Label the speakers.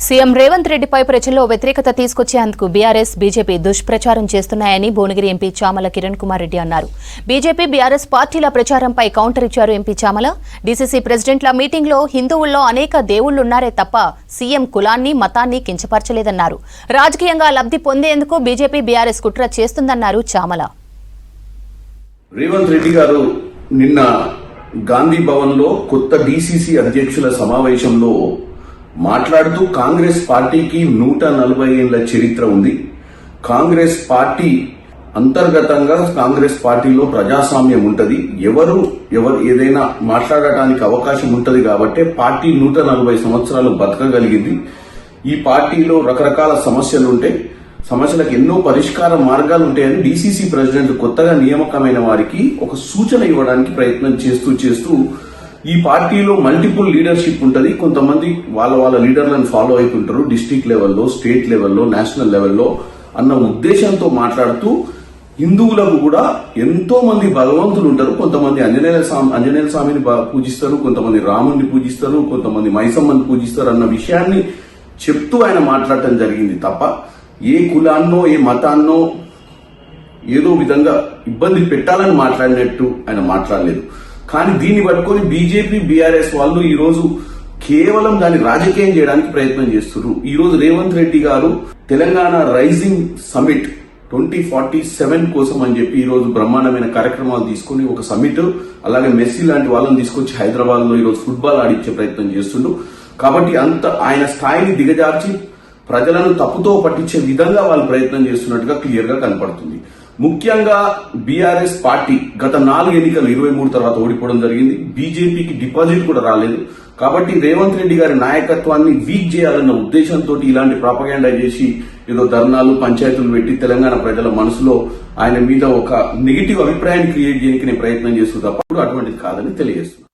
Speaker 1: CM Revanth రెడ్డిపై ప్రజల్లో వ్యతిరేకత తీసుకొచ్చేందుకు బీఆర్ఎస్ బీజేపీ దుష్ప్రచారం చేస్తున్నాయని భువనగిరి ఎంపీ చామల కిరణ్ కుమార్ రెడ్డి అన్నారు. బీజేపీ బీఆర్ఎస్ పార్టీల ప్రచారంపై కౌంటర్ ఇచ్చారు ఎంపీ చామల. డీసీసీ ప్రెసిడెంట్ల మీటింగ్లో హిందువుల్లో అనేక దేవుళ్లున్నారే తప్ప సీఎం కులాన్ని మతాన్ని కించపరచలేదన్నారు. రాజకీయంగా లబ్ధి పొందేందుకు బీజేపీ బీఆర్ఎస్ కుట్ర చేస్తుందన్నారు చామల.
Speaker 2: రేవంత్ రెడ్డి గారు నిన్న గాంధీ భవన్ లో కొత్త డీసీసీ అధ్యక్షుల సమావేశంలో మాట్లాడుతూ కాంగ్రెస్ పార్టీకి 140 ఏళ్ల చరిత్ర ఉంది. కాంగ్రెస్ పార్టీ అంతర్గతంగా కాంగ్రెస్ పార్టీలో ప్రజాస్వామ్యం ఉంటది. ఎవరు ఏదైనా మాట్లాడటానికి అవకాశం ఉంటది కాబట్టి పార్టీ 140 సంవత్సరాలు బతకగలిగింది. ఈ పార్టీలో రకరకాల సమస్యలుంటాయి. సమస్యలకు ఎన్నో పరిష్కార మార్గాలు ఉంటాయని డీసీసీ ప్రెసిడెంట్ కొత్తగా నియామకమైన వారికి ఒక సూచన ఇవ్వడానికి ప్రయత్నం చేస్తూ ఈ పార్టీలో మల్టిపుల్ లీడర్షిప్ ఉంటది. కొంతమంది వాళ్ళ లీడర్లను ఫాలో అవుతుంటారు డిస్ట్రిక్ట్ లెవెల్లో, స్టేట్ లెవెల్లో, నేషనల్ లెవెల్లో అన్న ఉద్దేశంతో మాట్లాడుతూ హిందువులకు కూడా ఎంతో మంది భగవంతులు ఉంటారు. కొంతమంది ఆంజనేయ స్వామిని పూజిస్తారు, కొంతమంది రాముడిని పూజిస్తారు, కొంతమంది మైసమ్మని పూజిస్తారు అన్న విషయాన్ని చెప్తూ ఆయన మాట్లాడటం జరిగింది తప్ప ఏ కులాన్నో ఏ మతాన్నో ఏదో విధంగా ఇబ్బంది పెట్టాలని మాట్లాడినట్టు ఆయన మాట్లాడలేదు. కానీ దీన్ని పట్టుకొని బీజేపీ బీఆర్ఎస్ వాళ్ళు ఈ రోజు కేవలం దాన్ని రాజకీయం చేయడానికి ప్రయత్నం చేస్తున్నారు. ఈ రోజు రేవంత్ రెడ్డి గారు తెలంగాణ రైజింగ్ సమిట్ 2047 కోసం అని చెప్పి ఈ రోజు బ్రహ్మాండమైన కార్యక్రమాలు తీసుకుని ఒక సమిట్, అలాగే మెస్సీ లాంటి వాళ్ళని తీసుకొచ్చి హైదరాబాద్ లో ఈ రోజు ఫుట్బాల్ ఆడించే ప్రయత్నం చేస్తుండ్రు. కాబట్టి ఆయన స్థాయిని దిగజార్చి ప్రజలను తప్పుతో పట్టించే విధంగా వాళ్ళు ప్రయత్నం చేస్తున్నట్టుగా క్లియర్ గా కనపడుతుంది. ముఖ్యంగా బీఆర్ఎస్ పార్టీ గత 4 ఎన్నికలు 23 తర్వాత ఓడిపోవడం జరిగింది. బీజేపీకి డిపాజిట్ కూడా రాలేదు. కాబట్టి రేవంత్ రెడ్డి గారి నాయకత్వాన్ని వీక్ చేయాలన్న ఉద్దేశంతో ఇలాంటి ప్రాపగాండా చేసి ఏదో ధర్నాలు, పంచాయతీలు పెట్టి తెలంగాణ ప్రజల మనసులో ఆయన మీద ఒక నెగిటివ్ అభిప్రాయాన్ని క్రియేట్ చేయడానికి ప్రయత్నం చేస్తూ తప్ప అటువంటిది కాదని తెలియజేస్తున్నారు.